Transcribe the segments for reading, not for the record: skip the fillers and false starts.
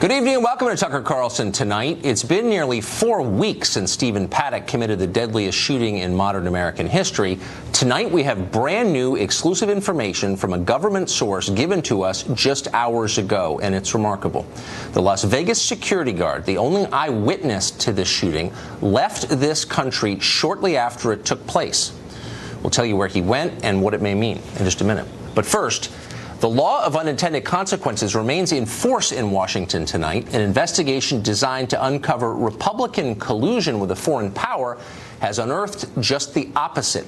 Good evening and welcome to Tucker Carlson Tonight. It's been nearly 4 weeks since Stephen Paddock committed the deadliest shooting in modern American history. Tonight we have brand new exclusive information from a government source given to us just hours ago, and it's remarkable. The Las Vegas security guard, the only eyewitness to this shooting, left this country shortly after it took place. We'll tell you where he went and what it may mean in just a minute. But first, the law of unintended consequences remains in force in Washington tonight. An investigation designed to uncover Republican collusion with a foreign power has unearthed just the opposite.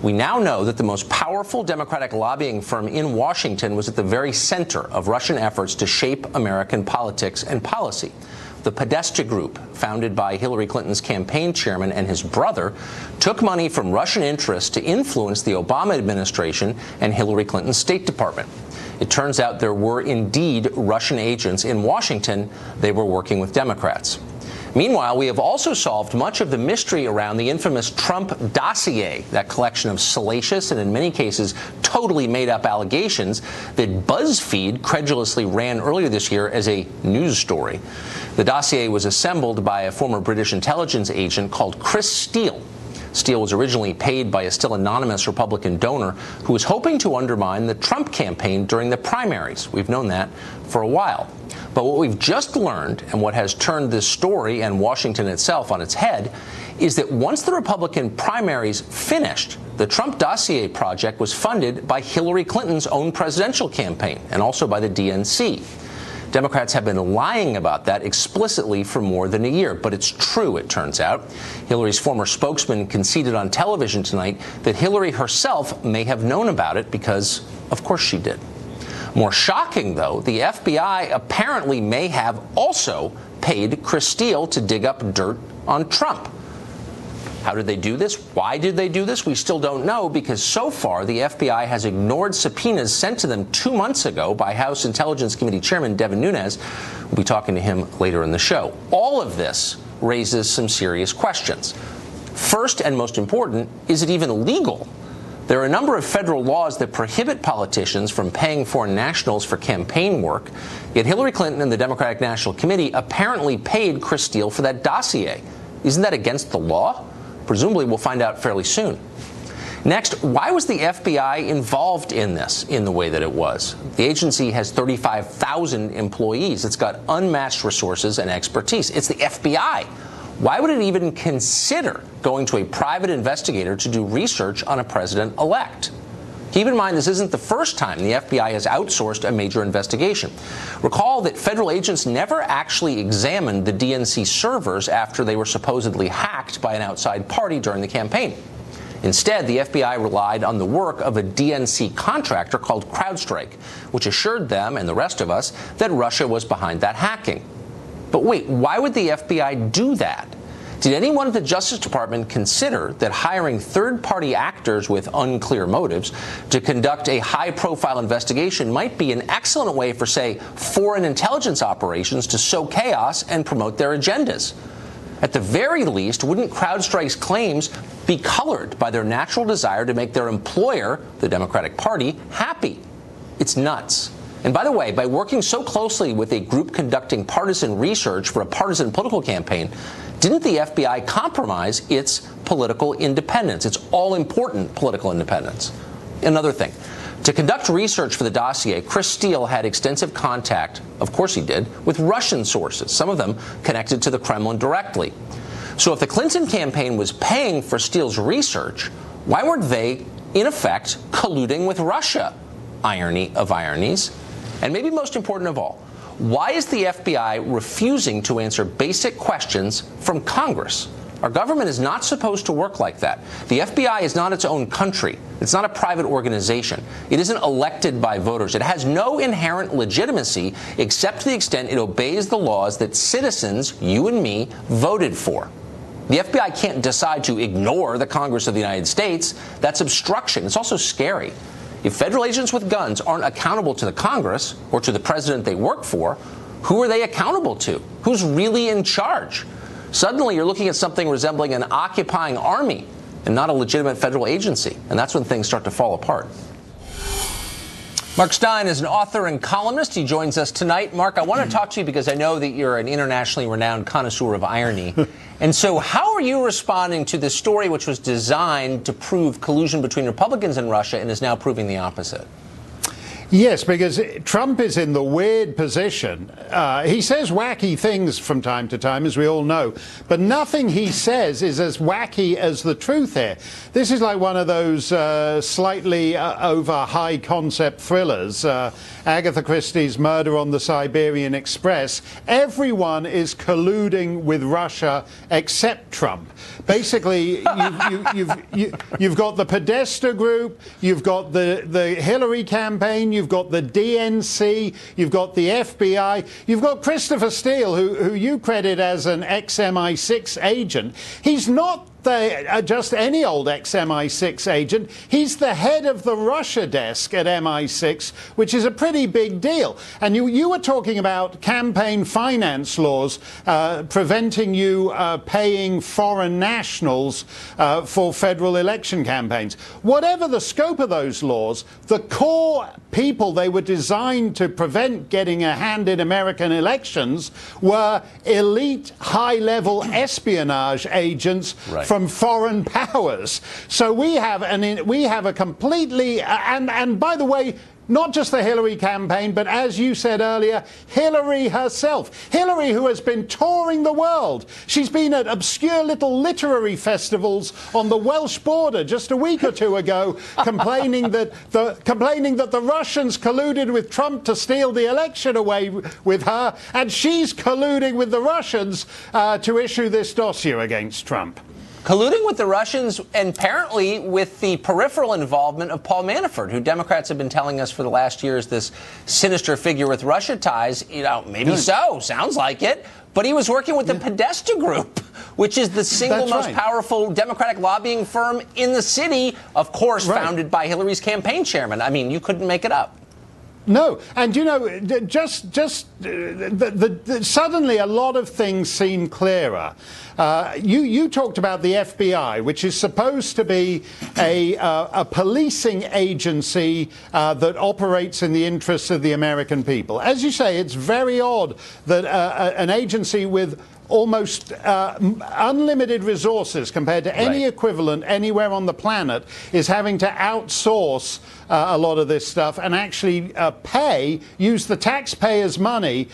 We now know that the most powerful Democratic lobbying firm in Washington was at the very center of Russian efforts to shape American politics and policy. The Podesta Group, founded by Hillary Clinton's campaign chairman and his brother, took money from Russian interests to influence the Obama administration and Hillary Clinton's State Department. It turns out there were indeed Russian agents in Washington. They were working with Democrats. Meanwhile, we have also solved much of the mystery around the infamous Trump dossier, that collection of salacious and in many cases totally made-up allegations that BuzzFeed credulously ran earlier this year as a news story. The dossier was assembled by a former British intelligence agent called Chris Steele. Steele was originally paid by a still anonymous Republican donor who was hoping to undermine the Trump campaign during the primaries. We've known that for a while. But what we've just learned, and what has turned this story and Washington itself on its head, is that once the Republican primaries finished, the Trump dossier project was funded by Hillary Clinton's own presidential campaign and also by the DNC. Democrats have been lying about that explicitly for more than a year, but it's true, it turns out. Hillary's former spokesman conceded on television tonight that Hillary herself may have known about it because, of course, she did. More shocking, though, the FBI apparently may have also paid Chris Steele to dig up dirt on Trump. How did they do this? Why did they do this? We still don't know, because so far the FBI has ignored subpoenas sent to them 2 months ago by House Intelligence Committee Chairman Devin Nunes. We'll be talking to him later in the show. All of this raises some serious questions. First and most important, is it even legal? There are a number of federal laws that prohibit politicians from paying foreign nationals for campaign work, yet Hillary Clinton and the Democratic National Committee apparently paid Chris Steele for that dossier. Isn't that against the law? Presumably, we'll find out fairly soon. Next, why was the FBI involved in this in the way that it was? The agency has 35,000 employees. It's got unmatched resources and expertise. It's the FBI. Why would it even consider going to a private investigator to do research on a president-elect? Keep in mind, this isn't the first time the FBI has outsourced a major investigation. Recall that federal agents never actually examined the DNC servers after they were supposedly hacked by an outside party during the campaign. Instead, the FBI relied on the work of a DNC contractor called CrowdStrike, which assured them and the rest of us that Russia was behind that hacking. But wait, why would the FBI do that? Did anyone at the Justice Department consider that hiring third-party actors with unclear motives to conduct a high-profile investigation might be an excellent way for, say, foreign intelligence operations to sow chaos and promote their agendas? At the very least, wouldn't CrowdStrike's claims be colored by their natural desire to make their employer, the Democratic Party, happy? It's nuts. And by the way, by working so closely with a group conducting partisan research for a partisan political campaign, didn't the FBI compromise its political independence, its all-important political independence? Another thing, to conduct research for the dossier, Chris Steele had extensive contact, of course he did, with Russian sources, some of them connected to the Kremlin directly. So if the Clinton campaign was paying for Steele's research, why weren't they, in effect, colluding with Russia? Irony of ironies. And maybe most important of all, why is the FBI refusing to answer basic questions from Congress? Our government is not supposed to work like that. The FBI is not its own country. It's not a private organization. It isn't elected by voters. It has no inherent legitimacy except to the extent it obeys the laws that citizens, you and me, voted for. The FBI can't decide to ignore the Congress of the United States. That's obstruction. It's also scary. If federal agents with guns aren't accountable to the Congress or to the president they work for, who are they accountable to? Who's really in charge? Suddenly, you're looking at something resembling an occupying army and not a legitimate federal agency. And that's when things start to fall apart. Mark Stein is an author and columnist. He joins us tonight. Mark, I want to talk to you because I know that you're an internationally renowned connoisseur of irony. And so how are you responding to this story, which was designed to prove collusion between Republicans and Russia and is now proving the opposite? Yes, because Trump is in the weird position. He says wacky things from time to time, as we all know, but nothing he says is as wacky as the truth here. This is like one of those slightly over high concept thrillers. Agatha Christie's Murder on the Siberian Express. Everyone is colluding with Russia except Trump. Basically, you've got the Podesta group, you've got the Hillary campaign, you've got the DNC, you've got the FBI, you've got Christopher Steele, who you credit as an ex-MI6 agent. He's not just any old ex-MI6 agent. He's the head of the Russia desk at MI6, which is a pretty big deal. And you were talking about campaign finance laws preventing you paying foreign nationals for federal election campaigns. Whatever the scope of those laws, the core people they were designed to prevent getting a hand in American elections were elite high-level espionage agents from foreign powers. So we have a completely and by the way, not just the Hillary campaign, but as you said earlier, Hillary herself. Hillary, who has been touring the world. She's been at obscure little literary festivals on the Welsh border just a week or two ago, complaining that the Russians colluded with Trump to steal the election away with her, and she's colluding with the Russians to issue this dossier against Trump. Colluding with the Russians and apparently with the peripheral involvement of Paul Manafort, who Democrats have been telling us for the last year is this sinister figure with Russia ties. You know, maybe so, sounds like it. But he was working with the Podesta Group, which is the single most powerful Democratic lobbying firm in the city, of course, founded by Hillary's campaign chairman. I mean, you couldn't make it up. No, and you know, suddenly a lot of things seem clearer. You talked about the FBI, which is supposed to be a policing agency that operates in the interests of the American people. As you say, it's very odd that an agency with almost unlimited resources compared to any equivalent anywhere on the planet is having to outsource a lot of this stuff and actually use the taxpayers' money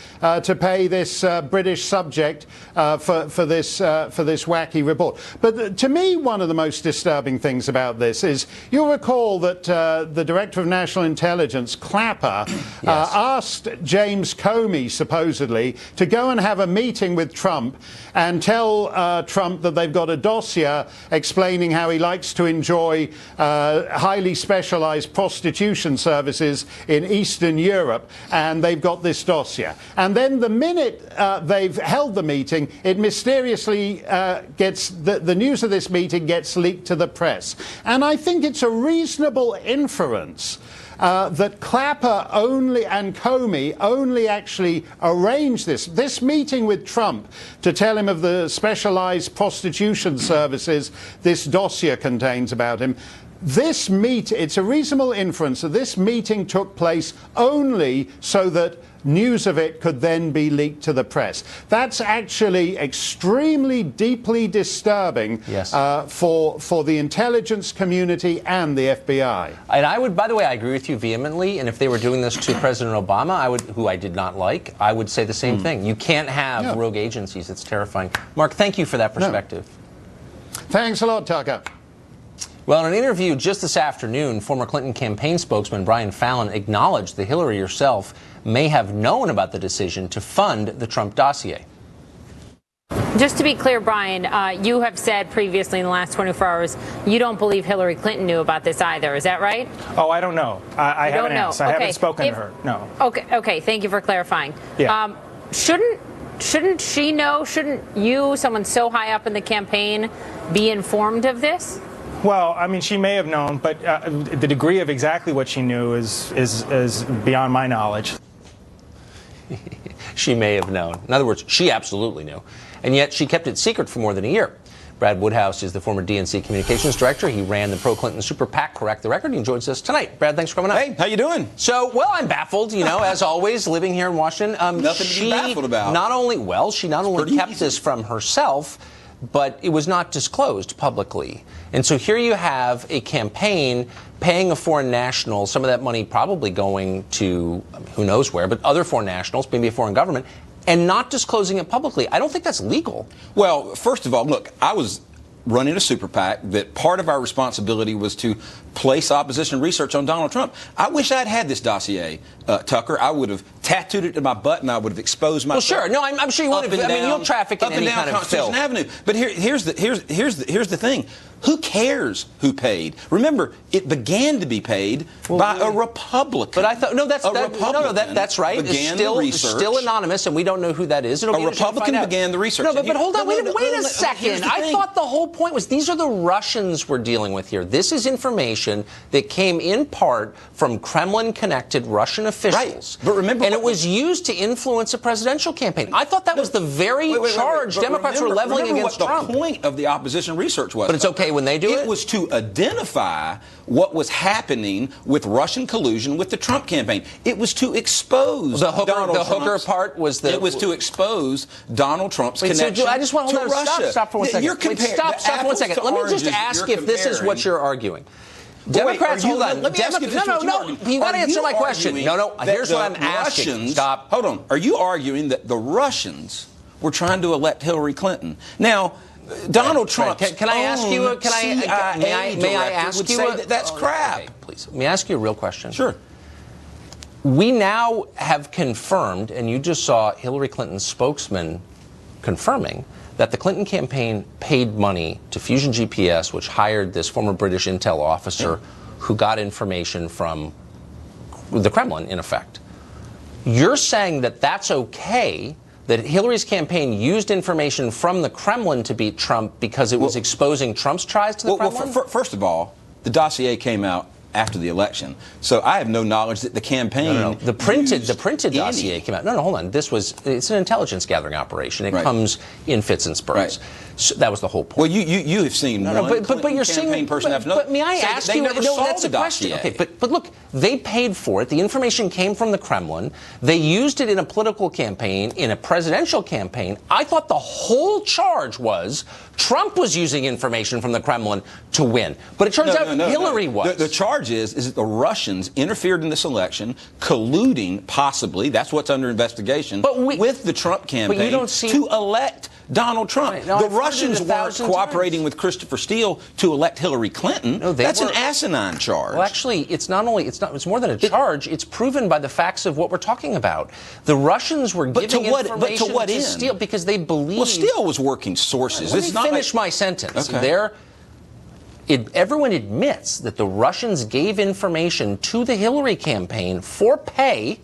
to pay this British subject for this wacky report. But to me, one of the most disturbing things about this is you'll recall that the Director of National Intelligence, Clapper, asked James Comey, supposedly, to go and have a meeting with Trump and tell Trump that they've got a dossier explaining how he likes to enjoy highly specialized prostitution services in Eastern Europe, and they've got this dossier. And then the minute they've held the meeting, it mysteriously the news of this meeting gets leaked to the press. And I think it's a reasonable inference that Clapper and Comey only actually arranged this meeting with Trump to tell him of the specialized prostitution services this dossier contains about him. It's a reasonable inference that this meeting took place only so that news of it could then be leaked to the press. That's actually extremely deeply disturbing for the intelligence community and the FBI. And by the way, I agree with you vehemently. And if they were doing this to President Obama, who I did not like, I would say the same thing. You can't have rogue agencies. It's terrifying. Mark, thank you for that perspective. Thanks a lot, Tucker. Well, in an interview just this afternoon, former Clinton campaign spokesman Brian Fallon acknowledged that Hillary herself may have known about the decision to fund the Trump dossier. Just to be clear, Brian, you have said previously in the last 24 hours you don't believe Hillary Clinton knew about this either. Is that right? Oh, I don't know. I haven't asked. I haven't spoken to her. No. Okay. Thank you for clarifying. Yeah. Shouldn't she know? Shouldn't you, someone so high up in the campaign, be informed of this? Well, I mean, she may have known, but the degree of exactly what she knew is beyond my knowledge. She may have known. In other words, she absolutely knew. And yet she kept it secret for more than a year. Brad Woodhouse is the former DNC communications director. He ran the pro-Clinton super PAC, Correct the Record. He joins us tonight. Brad, thanks for coming up. Hey, how you doing? So, well, I'm baffled, as always, living here in Washington. Nothing to be baffled about. She not only kept this from herself, but it was not disclosed publicly. And so here you have a campaign paying a foreign national, some of that money probably going to who knows where, but other foreign nationals, maybe a foreign government, and not disclosing it publicly. I don't think that's legal. Well, first of all, look, I was running a super PAC that part of our responsibility was to place opposition research on Donald Trump. I wish I'd had this dossier, Tucker. I would have tattooed it to my butt and I would have exposed myself. Well, sure. No, I'm sure you would have. I mean, you'll traffic in any kind of filth. Avenue. But here's the thing. Who cares who paid? Remember, it began to be paid by a Republican. But I thought that's right. It's still anonymous, and we don't know who that is. A Republican began the research. No, but hold on. Wait a second. I thought the whole point was these are the Russians we're dealing with here. This is information that came in part from Kremlin-connected Russian officials. Right. But remember, and it was used to influence a presidential campaign. I thought that was the very charge Democrats were leveling against Trump. What the point of the opposition research was. But it's okay when they do it? It was to identify what was happening with Russian collusion with the Trump campaign. It was to expose hooker part was the... It was to expose Donald Trump's connection so I just want to hold on, Russia. Stop for 1 second. Stop for 1 second. Let me just ask if this is what you're arguing. Democrats, hold on. Let me ask you this. No. You got to answer my question. No. Here's what I'm asking. Stop. Hold on. Are you arguing that the Russians were trying to elect Hillary Clinton? Now, Donald Trump. Can I ask you? May I ask you? That's crap. Okay, please. Let me ask you a real question. Sure. We now have confirmed, and you just saw Hillary Clinton's spokesman confirming that the Clinton campaign paid money to Fusion GPS, which hired this former British intel officer who got information from the Kremlin, in effect. You're saying that that's okay, that Hillary's campaign used information from the Kremlin to beat Trump because it was exposing Trump's ties to the Kremlin? First of all, the dossier came out after the election, so I have no knowledge that the campaign. No. The printed dossier came out. No, hold on. It's an intelligence gathering operation. It comes in fits and spurts. Right. So that was the whole point. Well, you have seen one but you're campaign person after another. But may I ask you? Never No, that's the a question. dossier. Okay, but look, they paid for it. The information came from the Kremlin. They used it in a political campaign, in a presidential campaign. I thought the whole charge was Trump was using information from the Kremlin to win. But it turns out Hillary was. The charge is that the Russians interfered in this election, colluding, possibly, that's what's under investigation, with the Trump campaign to elect Donald Trump. Right. Now, the Russians weren't cooperating with Christopher Steele to elect Hillary Clinton. No, that's an asinine charge. Well, actually, it's more than a charge. It's proven by the facts of what we're talking about. The Russians were giving information to Steele because they believed. Well, Steele was working sources. Let me finish my sentence. Okay. Everyone admits that the Russians gave information to the Hillary campaign for pay.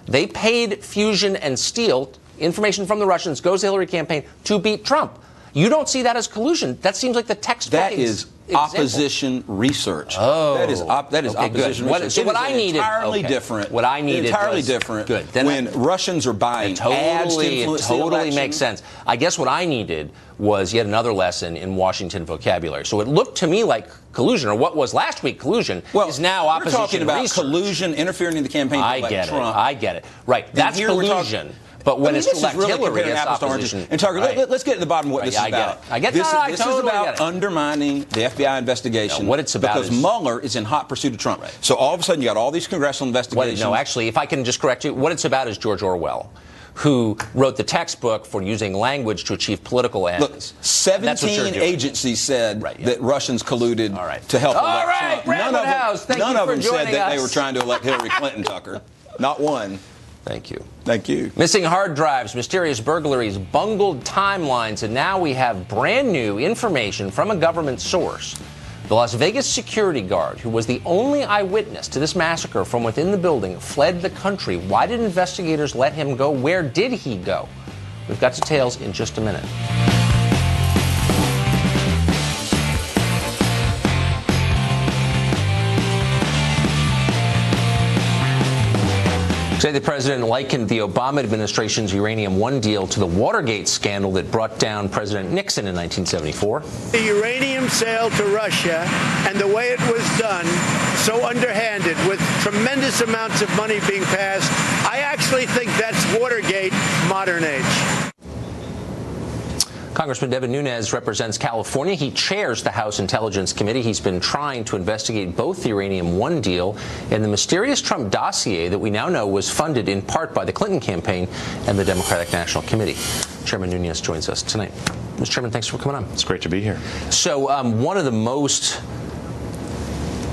They paid Fusion and Steele. Information from the Russians goes to the Hillary campaign to beat Trump. You don't see that as collusion. That seems like the textbook example. Opposition research. Oh, that is opposition research. So what I needed entirely different. What I needed entirely was, different. Good. Then when Russians are buying ads to influence the election. Totally makes sense. I guess what I needed was yet another lesson in Washington vocabulary. So it looked to me like collusion, or what was last week collusion, is now opposition research. We're talking about research. Collusion, interfering in the campaign to elect Trump. I get it. Right. That's collusion. But when it's to elect Hillary, it's opposition. And Tucker, let's get to the bottom of what this is about. I get it. This is about undermining the FBI investigation. What it's about because Mueller is in hot pursuit of Trump. Right. So all of a sudden you got all these congressional investigations. Actually, if I can just correct you, what it's about is George Orwell, who wrote the textbook for using language to achieve political ends. Look, 17 agencies said that Russians colluded to help elect Trump. None of them said that they were trying to elect Hillary Clinton, Tucker. Not one. Thank you. Thank you. Missing hard drives, mysterious burglaries, bungled timelines, and now we have brand new information from a government source. The Las Vegas security guard, who was the only eyewitness to this massacre from within the building, fled the country. Why did investigators let him go? Where did he go? We've got details in just a minute. Today, the president likened the Obama administration's Uranium One deal to the Watergate scandal that brought down President Nixon in 1974. The uranium sale to Russia and the way it was done, so underhanded, with tremendous amounts of money being passed, I actually think that's Watergate modern age. Congressman Devin Nunes represents California. He chairs the House Intelligence Committee. He's been trying to investigate both the Uranium One deal and the mysterious Trump dossier that we now know was funded in part by the Clinton campaign and the Democratic National Committee. Chairman Nunes joins us tonight. Mr. Chairman, thanks for coming on. It's great to be here. So one of the most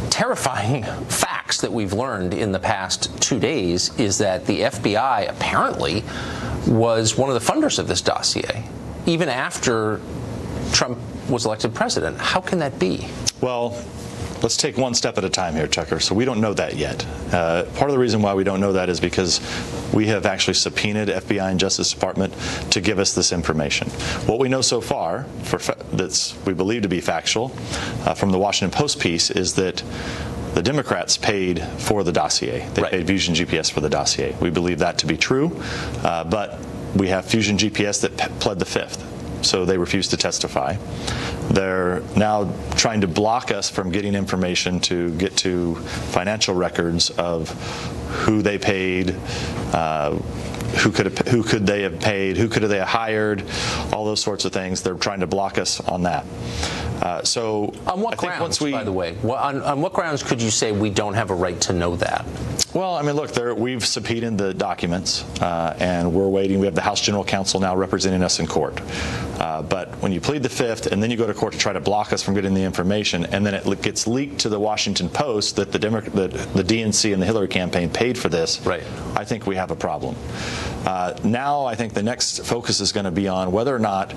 terrifying facts that we've learned in the past 2 days is that the FBI apparently was one of the funders of this dossier, even after Trump was elected president. How can that be? Well, let's take one step at a time here, Tucker. So we don't know that yet. Part of the reason why we don't know that is because we have actually subpoenaed FBI and Justice Department to give us this information. What we know so far, that's we believe to be factual, from the Washington Post piece, is that the Democrats paid for the dossier. They paid Fusion GPS for the dossier. We believe that to be true, but we have Fusion GPS that pled the Fifth, so they refused to testify. They're now trying to block us from getting information to get to financial records of who they paid, who could they have paid, who could they have hired, all those sorts of things. They're trying to block us on that. So on what grounds, by the way? On what grounds could you say we don't have a right to know that? Well, I mean, look, we've subpoenaed the documents, and we're waiting. We have the House General Counsel now representing us in court. But when you plead the Fifth and then you go to court to try to block us from getting the information, and then it gets leaked to the Washington Post that the DNC and the Hillary campaign paid for this, I think we have a problem. Now I think the next focus is going to be on whether or not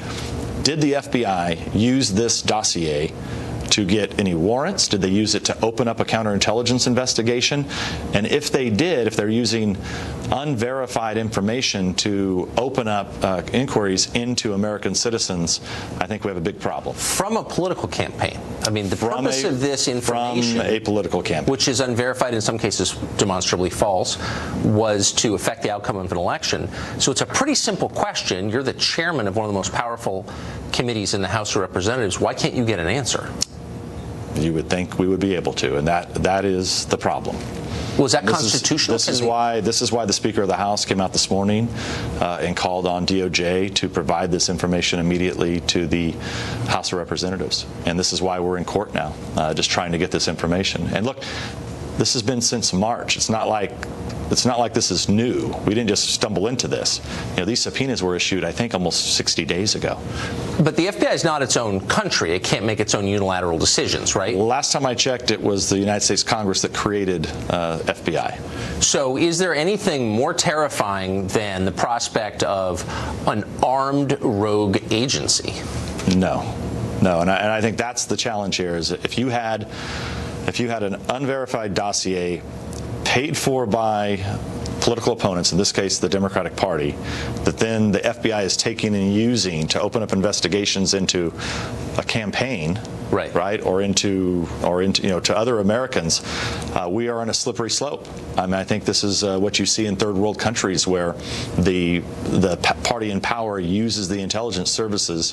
did the FBI use this dossier to get any warrants? Did they use it to open up a counterintelligence investigation? And if they did, if they're using unverified information to open up inquiries into American citizens, I think we have a big problem. From a political campaign. I mean, the purpose of this information, from a political campaign, which is unverified, in some cases demonstrably false, was to affect the outcome of an election. So it's a pretty simple question. You're the chairman of one of the most powerful committees in the House of Representatives. Why can't you get an answer? You would think we would be able to, and that is the problem. Was that constitutional? This is why the Speaker of the House came out this morning and called on DOJ to provide this information immediately to the House of Representatives. And this is why we're in court now, just trying to get this information. And look, this has been since March. It's not like this is new. We didn't just stumble into this. You know, these subpoenas were issued, I think, almost 60 days ago. But the FBI is not its own country. It can't make its own unilateral decisions, right? Last time I checked, it was the United States Congress that created FBI. So is there anything more terrifying than the prospect of an armed rogue agency? No. And I think that's the challenge here, is if you had an unverified dossier paid for by political opponents, in this case the Democratic Party, that then the FBI is taking and using to open up investigations into a campaign, right, or into to other Americans, we are on a slippery slope. I mean, I think this is what you see in third world countries, where the party in power uses the intelligence services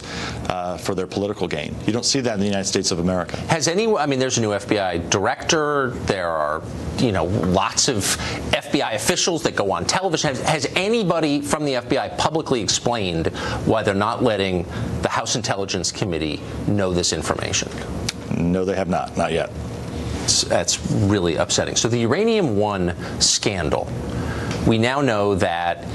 for their political gain. You don't see that in the United States of America. There's a new FBI director. There are, lots of FBI officials that go on television. Has anybody from the FBI publicly explained why they're not letting the House Intelligence Committee know this information? No, they have not. Not yet. That's really upsetting. So the Uranium One scandal, we now know that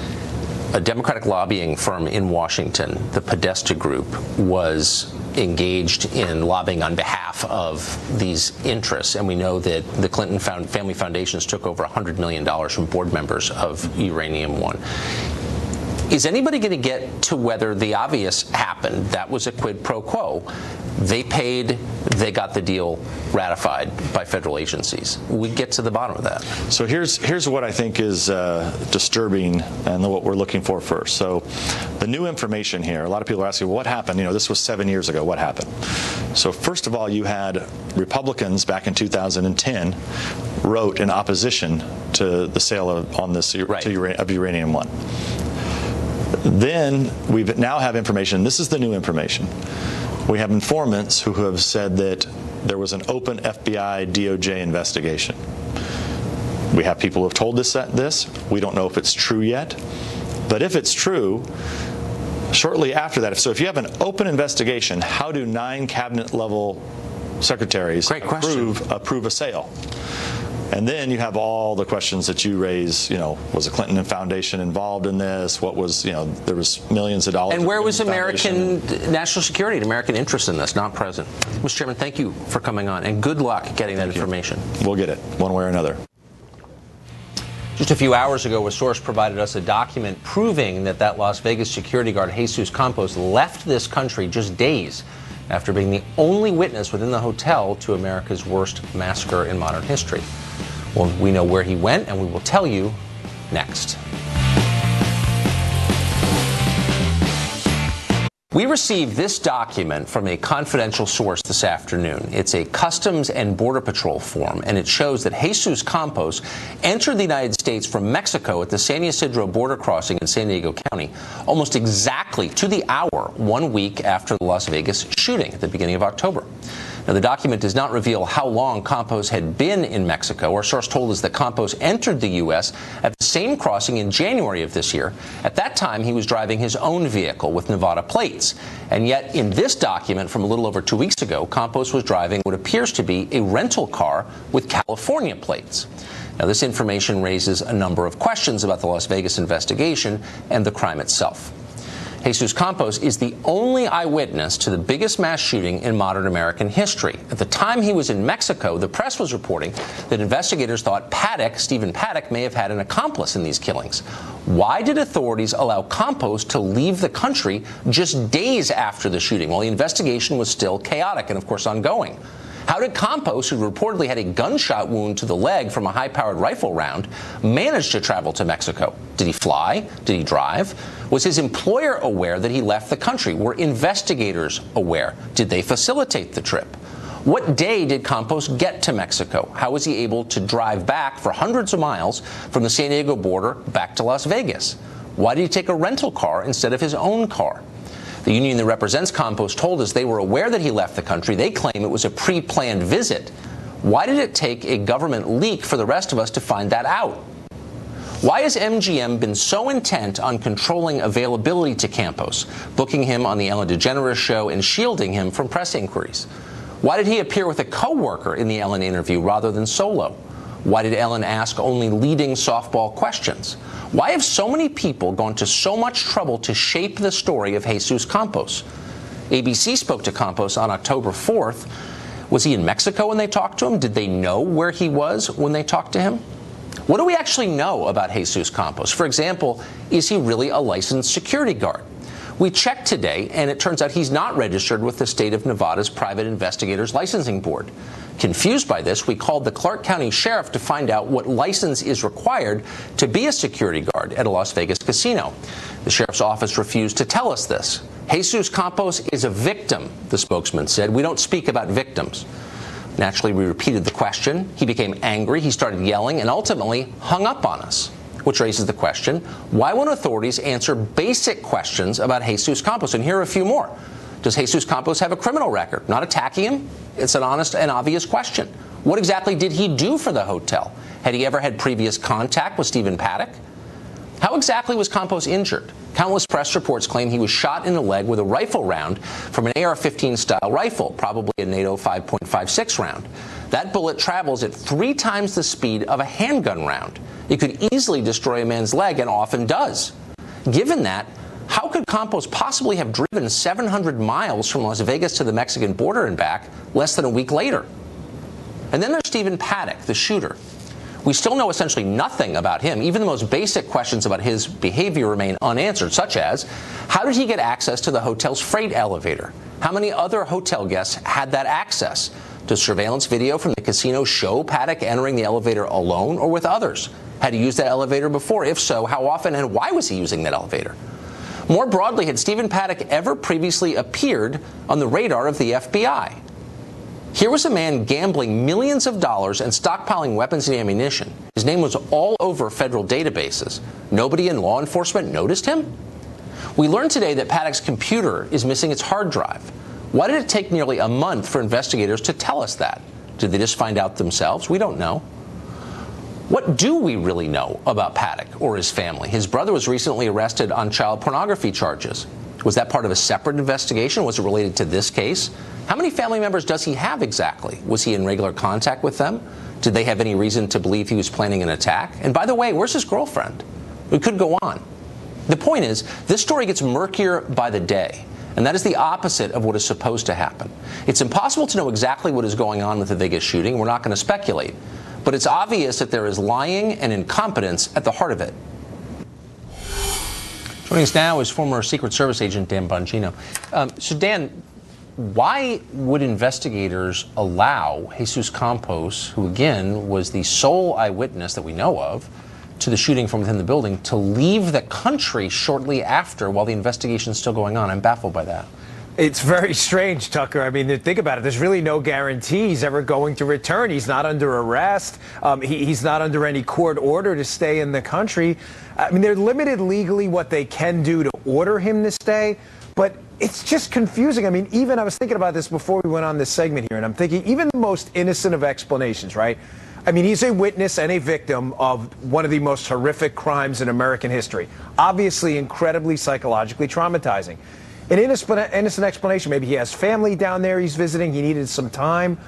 a Democratic lobbying firm in Washington, the Podesta Group, was engaged in lobbying on behalf of these interests. And we know that the Clinton family foundations took over $100 million from board members of Uranium One. Is anybody going to get to whether the obvious happened? That was a quid pro quo. They paid they got the deal ratified by federal agencies. We get to the bottom of that. So here's what I think is disturbing and what we're looking for first. So the new information here, a lot of people are asking, well, what happened? This was 7 years ago. What happened? So first of all, you had Republicans back in 2010 wrote in opposition to the sale of uranium one. Then we now have information. This is the new information. We have informants who have said that there was an open FBI DOJ investigation. We have people who have told us this. We don't know if it's true yet. But if it's true, shortly after that, so if you have an open investigation, how do 9 cabinet-level secretaries approve a sale? And then you have all the questions that you raise, was the Clinton Foundation involved in this? What was, there was millions of dollars. And where was American national security and American interest in this? Not present. Mr. Chairman, thank you for coming on, and good luck getting that information. We'll get it, one way or another. Just a few hours ago, a source provided us a document proving that Las Vegas security guard Jesus Campos left this country just days after being the only witness within the hotel to America's worst massacre in modern history. Well, we know where he went, and we will tell you next. We received this document from a confidential source this afternoon. It's a Customs and Border Patrol form, and it shows that Jesus Campos entered the United States from Mexico at the San Ysidro border crossing in San Diego County almost exactly to the hour 1 week after the Las Vegas shooting at the beginning of October. Now, the document does not reveal how long Campos had been in Mexico. Our source told us that Campos entered the U.S. at the same crossing in January of this year. At that time, he was driving his own vehicle with Nevada plates. And yet, in this document from a little over 2 weeks ago, Campos was driving what appears to be a rental car with California plates. Now, this information raises a number of questions about the Las Vegas investigation and the crime itself. Jesus Campos is the only eyewitness to the biggest mass shooting in modern American history. At the time he was in Mexico, the press was reporting that investigators thought Stephen Paddock, may have had an accomplice in these killings. Why did authorities allow Campos to leave the country just days after the shooting, while the investigation was still chaotic and, of course, ongoing? How did Campos, who reportedly had a gunshot wound to the leg from a high-powered rifle round, manage to travel to Mexico? Did he fly? Did he drive? Was his employer aware that he left the country? Were investigators aware? Did they facilitate the trip? What day did Campos get to Mexico? How was he able to drive back for hundreds of miles from the San Diego border back to Las Vegas? Why did he take a rental car instead of his own car? The union that represents Campos told us they were aware that he left the country. They claim it was a pre-planned visit. Why did it take a government leak for the rest of us to find that out? Why has MGM been so intent on controlling availability to Campos, booking him on the Ellen DeGeneres show and shielding him from press inquiries? Why did he appear with a co-worker in the Ellen interview rather than solo? Why did Ellen ask only leading softball questions? Why have so many people gone to so much trouble to shape the story of Jesus Campos? ABC spoke to Campos on October 4th. Was he in Mexico when they talked to him? Did they know where he was when they talked to him? What do we actually know about Jesus Campos? For example, is he really a licensed security guard? We checked today, and it turns out he's not registered with the state of Nevada's Private Investigators Licensing Board. Confused by this, we called the Clark County Sheriff to find out what license is required to be a security guard at a Las Vegas casino. The Sheriff's office refused to tell us this. Jesus Campos is a victim, the spokesman said. We don't speak about victims. Naturally, we repeated the question. He became angry, he started yelling, and ultimately hung up on us. Which raises the question, why won't authorities answer basic questions about Jesus Campos? And here are a few more. Does Jesus Campos have a criminal record? Not attacking him. It's an honest and obvious question. What exactly did he do for the hotel? Had he ever had previous contact with Stephen Paddock? How exactly was Campos injured? Countless press reports claim he was shot in the leg with a rifle round from an AR-15 style rifle, probably a NATO 5.56 round. That bullet travels at 3 times the speed of a handgun round. It could easily destroy a man's leg, and often does. Given that, how could Campos possibly have driven 700 miles from Las Vegas to the Mexican border and back less than a week later? And then there's Stephen Paddock, the shooter. We still know essentially nothing about him. Even the most basic questions about his behavior remain unanswered, such as, how did he get access to the hotel's freight elevator? How many other hotel guests had that access? Does surveillance video from the casino show Paddock entering the elevator alone or with others? Had he used that elevator before? If so, how often and why was he using that elevator? More broadly, had Stephen Paddock ever previously appeared on the radar of the FBI? Here was a man gambling millions of dollars and stockpiling weapons and ammunition. His name was all over federal databases. Nobody in law enforcement noticed him? We learned today that Paddock's computer is missing its hard drive. Why did it take nearly a month for investigators to tell us that? Did they just find out themselves? We don't know. What do we really know about Paddock or his family? His brother was recently arrested on child pornography charges. Was that part of a separate investigation? Was it related to this case? How many family members does he have exactly? Was he in regular contact with them? Did they have any reason to believe he was planning an attack? And by the way, where's his girlfriend? We could go on. The point is, this story gets murkier by the day, and that is the opposite of what is supposed to happen. It's impossible to know exactly what is going on with the Vegas shooting. We're not going to speculate. But it's obvious that there is lying and incompetence at the heart of it. Joining us now is former Secret Service agent Dan Bongino. So Dan, why would investigators allow Jesus Campos, who again was the sole eyewitness that we know of to the shooting from within the building, to leave the country shortly after while the investigation is still going on? I'm baffled by that. It's very strange, Tucker. I mean, think about it. There's really no guarantee he's ever going to return. He's not under arrest. He's not under any court order to stay in the country. I mean, they're limited legally what they can do to order him to stay, but it's just confusing. I mean, even I was thinking about this before we went on this segment here, and I'm thinking even the most innocent of explanations, right? I mean, he's a witness and a victim of one of the most horrific crimes in American history. Obviously, incredibly psychologically traumatizing. An innocent explanation, maybe he has family down there he's visiting, he needed some time.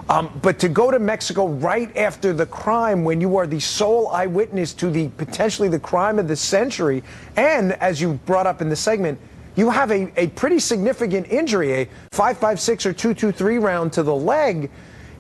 But to go to Mexico right after the crime when you are the sole eyewitness to potentially the crime of the century, and as you brought up in the segment, you have a pretty significant injury, a 5.56 or 2.23 round to the leg,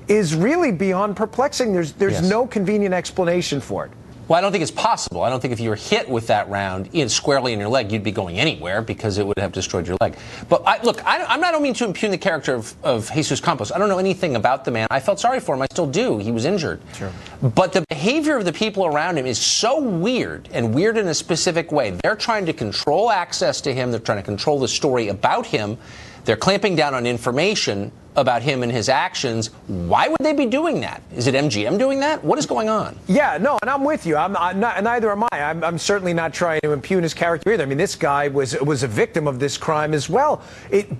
is really beyond perplexing. There's Yes. no convenient explanation for it. Well, I don't think it's possible. I don't think if you were hit with that round squarely in your leg, you'd be going anywhere because it would have destroyed your leg. But I don't mean to impugn the character of Jesus Campos. I don't know anything about the man. I felt sorry for him. I still do. He was injured. Sure. But the behavior of the people around him is so weird, and weird in a specific way. They're trying to control access to him. They're trying to control the story about him. They're clamping down on information about him and his actions. Why would they be doing that? Is it MGM doing that? What is going on? Yeah, no, and I'm with you. I'm not, neither am I. I'm certainly not trying to impugn his character either. I mean, this guy was a victim of this crime as well.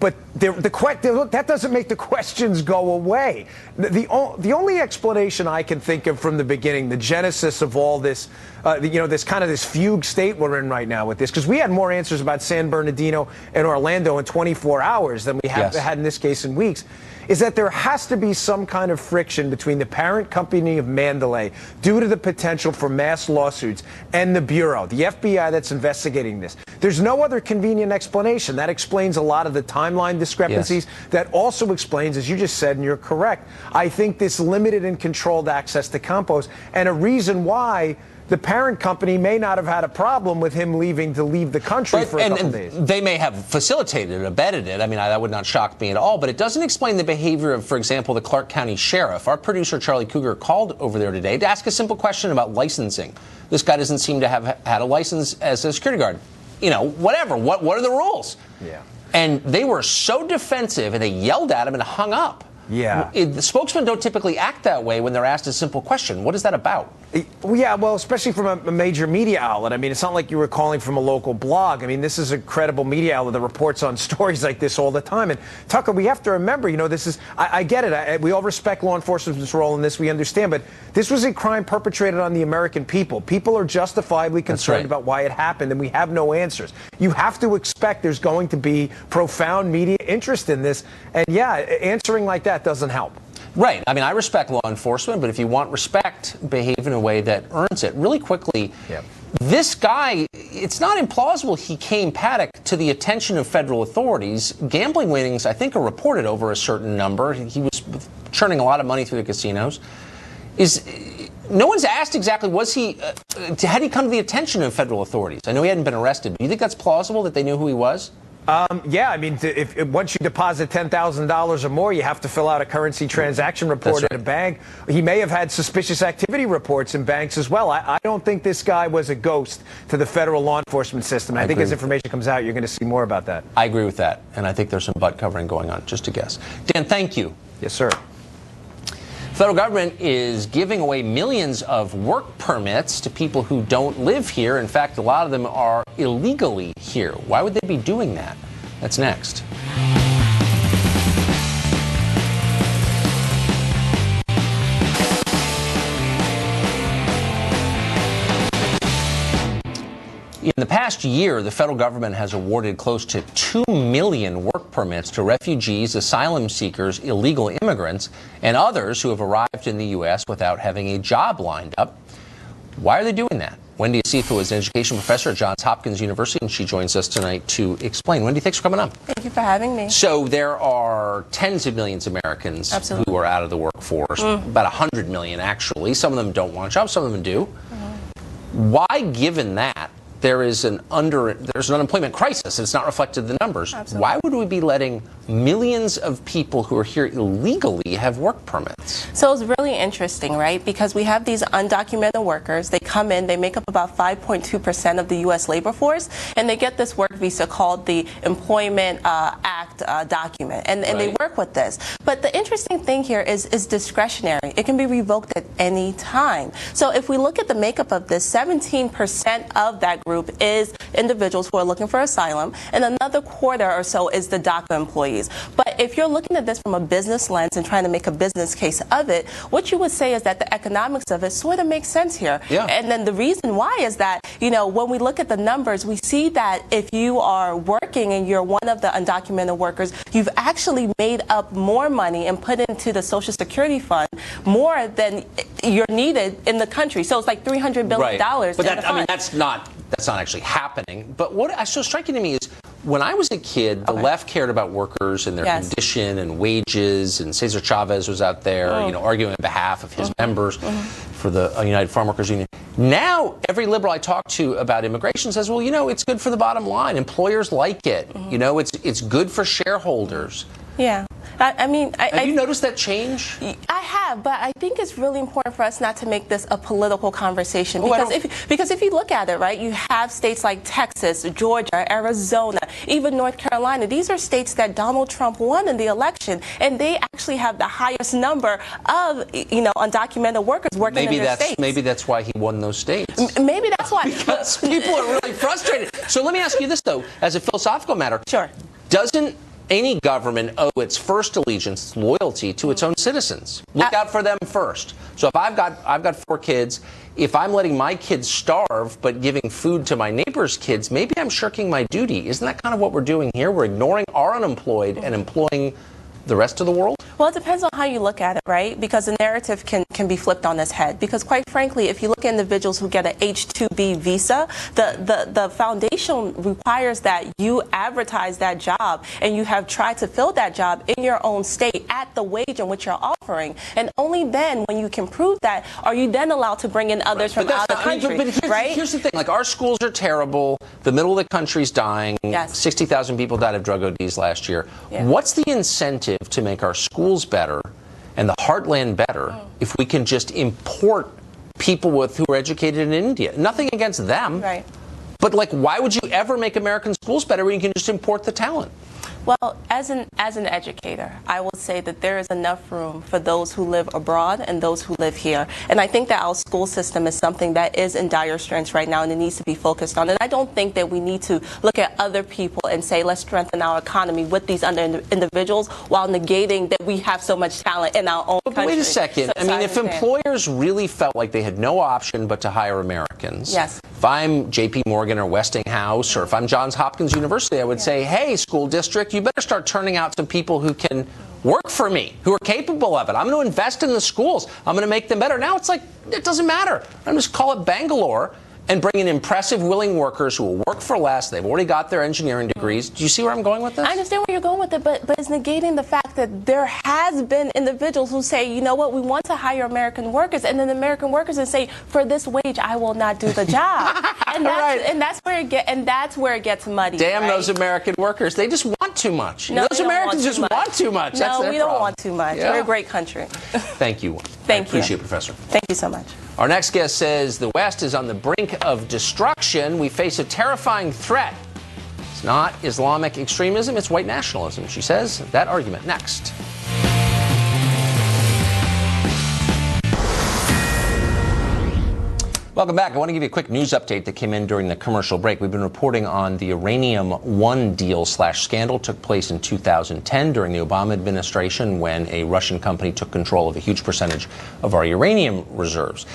But that doesn't make the questions go away. The only explanation I can think of from the beginning, the genesis of all this, this fugue state we're in right now with this, because we had more answers about San Bernardino and Orlando in 24 hours than we have had in this case in weeks, is that there has to be some kind of friction between the parent company of Mandalay due to the potential for mass lawsuits and the Bureau, the FBI that's investigating this. There's no other convenient explanation. That explains a lot of the timeline discrepancies. Yes. That also explains, as you just said, and you're correct, I think this limited and controlled access to Campos, and a reason why the parent company may not have had a problem with him leaving the country for a couple days. They may have facilitated it, abetted it. I mean, that would not shock me at all. But it doesn't explain the behavior of, for example, the Clark County Sheriff. Our producer, Charlie Cougar, called over there today to ask a simple question about licensing. This guy doesn't seem to have had a license as a security guard. Whatever. What are the rules? Yeah. And they were so defensive, and they yelled at him and hung up. Yeah. The spokesmen don't typically act that way when they're asked a simple question. What is that about? Yeah, well, especially from a major media outlet. I mean, it's not like you were calling from a local blog. I mean, this is a credible media outlet that reports on stories like this all the time. And Tucker, we have to remember, this is, I get it. We all respect law enforcement's role in this. We understand. But this was a crime perpetrated on the American people. People are justifiably concerned about why it happened, and we have no answers. You have to expect there's going to be profound media interest in this. And yeah, answering like that doesn't help. Right. I mean, I respect law enforcement, but if you want respect, behave in a way that earns it. Really quickly, this guy, it's not implausible he came, Paddock, to the attention of federal authorities. Gambling winnings, I think, are reported over a certain number. He was churning a lot of money through the casinos. No one's asked exactly, had he come to the attention of federal authorities? I know he hadn't been arrested. Do you think that's plausible that they knew who he was? Yeah, I mean, if once you deposit $10,000 or more, you have to fill out a currency transaction report at a bank. He may have had suspicious activity reports in banks as well. I don't think this guy was a ghost to the federal law enforcement system. I think as information comes out, you're going to see more about that. I agree with that, and I think there's some butt covering going on, just a guess. Dan, thank you. Yes, sir. The federal government is giving away millions of work permits to people who don't live here. In fact, a lot of them are illegally here. Why would they be doing that? That's next. In the past year, the federal government has awarded close to 2 million work permits to refugees, asylum seekers, illegal immigrants, and others who have arrived in the U.S. without having a job lined up. Why are they doing that? Wendy Asifa is an education professor at Johns Hopkins University, and she joins us tonight to explain. Wendy, thanks for coming on. Thank you for having me. So there are tens of millions of Americans who are out of the workforce, about 100 million actually. Some of them don't want jobs, some of them do. Why, given that, there's an unemployment crisis. It's not reflected in the numbers. Absolutely. Why would we be letting millions of people who are here illegally have work permits? So it's really interesting, right? Because we have these undocumented workers. They come in, they make up about 5.2% of the U.S. labor force, and they get this work visa called the Employment Act document, and they work with this. But the interesting thing here is discretionary. It can be revoked at any time. So if we look at the makeup of this, 17% of that group is individuals who are looking for asylum, and another quarter or so is the DACA employees. But if you're looking at this from a business lens and trying to make a business case of it, what you would say is that the economics of it sort of makes sense here. Yeah. And then the reason why is that, you know, when we look at the numbers, we see that if you are working and you're one of the undocumented workers, you've actually made up more money and put into the Social Security fund more than you're needed in the country. So it's like $300 billion. But that, I mean, that's not actually happening. But what is so striking to me is when I was a kid, the left cared about workers and their condition and wages, and Cesar Chavez was out there, arguing on behalf of his members for the United Farm Workers Union. Now, every liberal I talk to about immigration says, well, it's good for the bottom line. Employers like it. It's good for shareholders. Yeah. I mean, have you noticed that change? I have, but I think it's really important for us not to make this a political conversation. Because if you look at it, right, you have states like Texas, Georgia, Arizona, even North Carolina. These are states that Donald Trump won in the election, and they actually have the highest number of, undocumented workers working in their states. Maybe that's why he won those states. Maybe that's why. Because people are really frustrated. So let me ask you this, though, as a philosophical matter. Sure. Doesn't any government owe its first allegiance, loyalty to its own citizens? Look out for them first. So if I've got 4 kids, if I'm letting my kids starve but giving food to my neighbor's kids, maybe I'm shirking my duty. Isn't that kind of what we're doing here? We're ignoring our unemployed and employing the rest of the world? Well, it depends on how you look at it, right? Because the narrative can be flipped on its head. Because quite frankly, if you look at individuals who get an H-2B visa, the foundation requires that you advertise that job and you have tried to fill that job in your own state at the wage in which you're offering. And only then, when you can prove that, are you then allowed to bring in others from out of the country, Here's the thing, like our schools are terrible, the middle of the country's dying, 60,000 people died of drug ODs last year. Yeah. What's the incentive to make our schools better and the heartland better if we can just import people who are educated in India? Nothing against them. Right. But why would you ever make American schools better when you can just import the talent? Well, as an educator, I will say that there is enough room for those who live abroad and those who live here. And I think that our school system is something that is in dire straits right now, and it needs to be focused on. And I don't think that we need to look at other people and say, let's strengthen our economy with these other individuals while negating that we have so much talent in our own country. But wait a second. I mean, if employers really felt like they had no option but to hire Americans, if I'm J.P. Morgan or Westinghouse, or if I'm Johns Hopkins University, I would say, hey, school district, you better start turning out some people who can work for me, who are capable of it. I'm going to invest in the schools. I'm going to make them better. Now it's like, it doesn't matter. I'm just call it Bangalore, and bring in impressive, willing workers who will work for less. They've already got their engineering degrees. Do you see where I'm going with this? I understand where you're going with it, but it's negating the fact that there has been individuals who say, you know what, we want to hire American workers, and then the American workers and say, for this wage, I will not do the job. And that's where it gets muddy. Damn right? those American workers. They just want too much. No, those Americans just want too much. No, we don't want too much. Yeah. We're a great country. Thank you. Thank you. Appreciate it, Professor. Thank you so much. Our next guest says the West is on the brink of destruction. We face a terrifying threat. It's not Islamic extremism, it's white nationalism. She says that argument next. Welcome back. I want to give you a quick news update that came in during the commercial break. We've been reporting on the Uranium One deal/scandal took place in 2010 during the Obama administration when a Russian company took control of a huge percentage of our uranium reserves.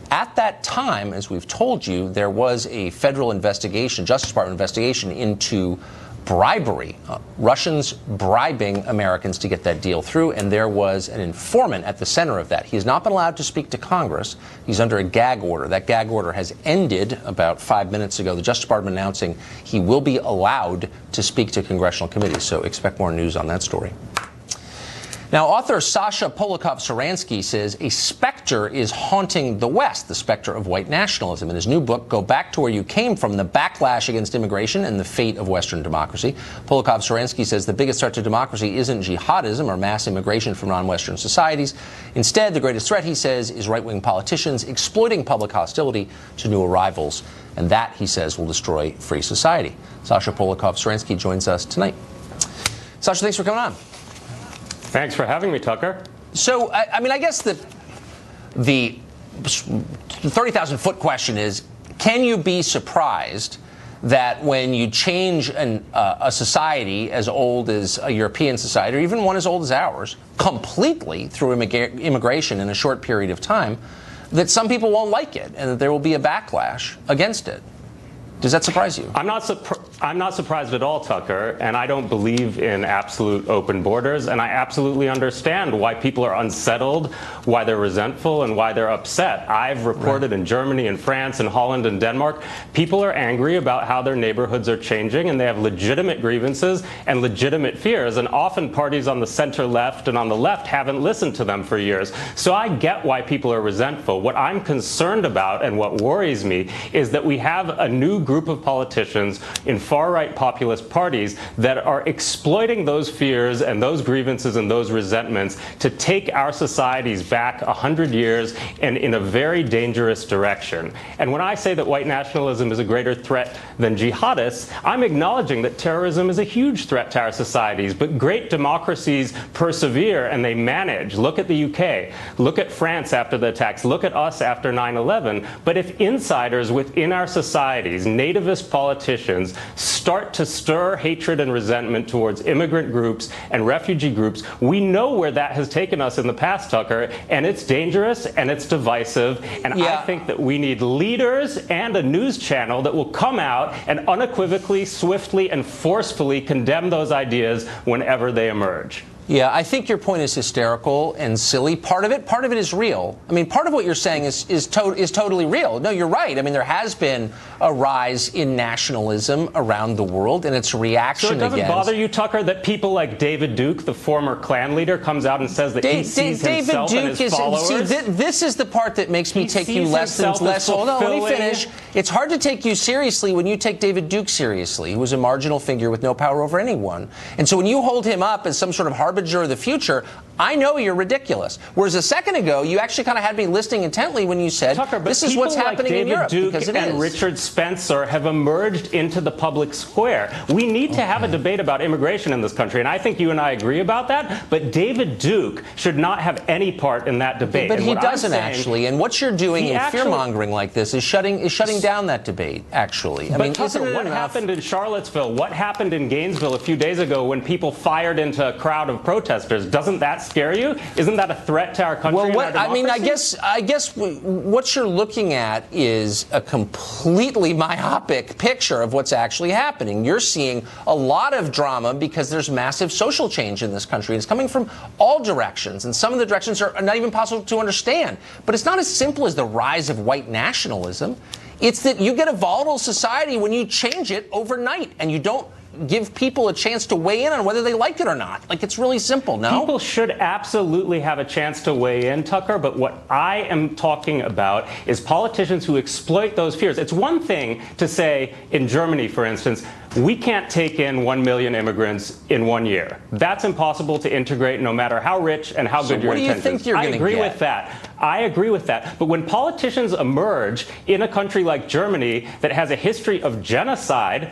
At that time, as we've told you, there was a federal investigation, Justice Department investigation into bribery, Russians bribing Americans to get that deal through, and there was an informant at the center of that. He has not been allowed to speak to Congress. He's under a gag order. That gag order has ended about 5 minutes ago. The Justice Department announcing he will be allowed to speak to congressional committees, so expect more news on that story. Now, author Sasha Polakoff-Saransky says a specter is haunting the West, the specter of white nationalism. In his new book, Go Back to Where You Came From, The Backlash Against Immigration and the Fate of Western Democracy. Polakoff-Saransky says the biggest threat to democracy isn't jihadism or mass immigration from non-Western societies. Instead, the greatest threat, he says, is right-wing politicians exploiting public hostility to new arrivals. And that, he says, will destroy free society. Sasha Polakoff-Saransky joins us tonight. Sasha, thanks for coming on. Thanks for having me, Tucker. So, I mean, I guess the 30,000-foot question is, can you be surprised that when you change a society as old as a European society, or even one as old as ours, completely through immigration in a short period of time, that some people won't like it and that there will be a backlash against it? Does that surprise you? I'm not surprised at all, Tucker, and I don't believe in absolute open borders, and I absolutely understand why people are unsettled, why they're resentful, and why they're upset. I've reported in Germany and France and Holland and Denmark, people are angry about how their neighborhoods are changing, and they have legitimate grievances and legitimate fears, and often parties on the center left and on the left haven't listened to them for years. So I get why people are resentful. What I'm concerned about and what worries me is that we have a new group of politicians in far-right populist parties that are exploiting those fears and those grievances and those resentments to take our societies back 100 years and in a very dangerous direction. And when I say that white nationalism is a greater threat than jihadists, I'm acknowledging that terrorism is a huge threat to our societies, but great democracies persevere and they manage. Look at the UK. Look at France after the attacks. Look at us after 9/11. But if insiders within our societies, nativist politicians, start to stir hatred and resentment towards immigrant groups and refugee groups, we know where that has taken us in the past, Tucker, and it's dangerous and it's divisive. And I think that we need leaders and a news channel that will come out and unequivocally, swiftly, and forcefully condemn those ideas whenever they emerge. Yeah, I think your point is hysterical and silly. Part of it is real. I mean, part of what you're saying is totally real. No, you're right. I mean, there has been a rise in nationalism around the world, and it's a reaction against... So it doesn't bother you, Tucker, that people like David Duke, the former Klan leader, comes out and says that he sees himself and his followers? See, this is the part that makes me take you less. Hold on, let me finish. It's hard to take you seriously when you take David Duke seriously, who was a marginal figure with no power over anyone. And so when you hold him up as some sort of harbinger of the future, I know you're ridiculous. Whereas a second ago, you actually kind of had me listening intently when you said, Tucker, this is what's happening in Europe. Duke because it and is. Richard Spencer have emerged into the public square. We need to have a debate about immigration in this country, and I think you and I agree about that. But David Duke should not have any part in that debate. But he doesn't actually. And what you're doing in fear-mongering like this is shutting down that debate, actually. I mean, Tucker, what happened in Charlottesville? What happened in Gainesville a few days ago when people fired into a crowd of protesters. Doesn't that scare you? Isn't that a threat to our country? Well, and our democracy? I guess what you're looking at is a completely myopic picture of what's actually happening. You're seeing a lot of drama because there's massive social change in this country. It's coming from all directions, and some of the directions are not even possible to understand. But it's not as simple as the rise of white nationalism. It's that you get a volatile society when you change it overnight, and you don't give people a chance to weigh in on whether they like it or not. Like, it's really simple, no? People should absolutely have a chance to weigh in, Tucker, but what I am talking about is politicians who exploit those fears. It's one thing to say, in Germany, for instance, we can't take in 1 million immigrants in 1 year. That's impossible to integrate no matter how rich and how good your intentions. What do you think you're going to get? I agree with that. I agree with that. But when politicians emerge in a country like Germany that has a history of genocide,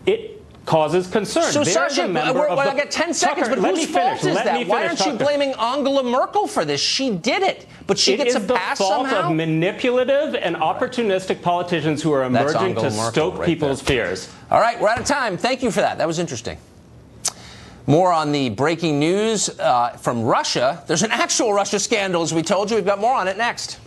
it causes concern. So, Sasha, I got 10 seconds, Tucker, but whose fault is that? Why aren't you blaming Angela Merkel for this? She did it, but she gets a pass somehow? It is the fault of manipulative and opportunistic politicians who are emerging to stoke people's fears. All right, we're out of time. Thank you for that. That was interesting. More on the breaking news from Russia. There's an actual Russia scandal, as we told you. We've got more on it next.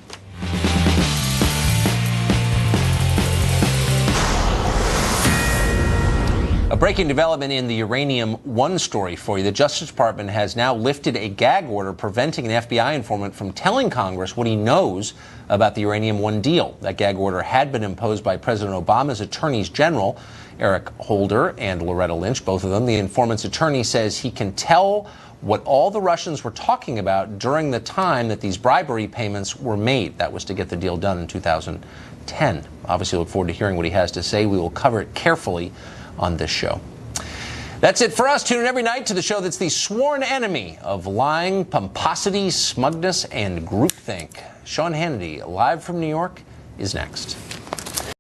A breaking development in the Uranium One story for you. The Justice Department has now lifted a gag order preventing an FBI informant from telling Congress what he knows about the Uranium One deal. That gag order had been imposed by President Obama's attorneys general, Eric Holder and Loretta Lynch, both of them. The informant's attorney says he can tell what all the Russians were talking about during the time that these bribery payments were made. That was to get the deal done in 2010. Obviously, look forward to hearing what he has to say. We will cover it carefully on this show. That's it for us. Tune in every night to the show that's the sworn enemy of lying, pomposity, smugness, and groupthink. Sean Hannity, live from New York, is next.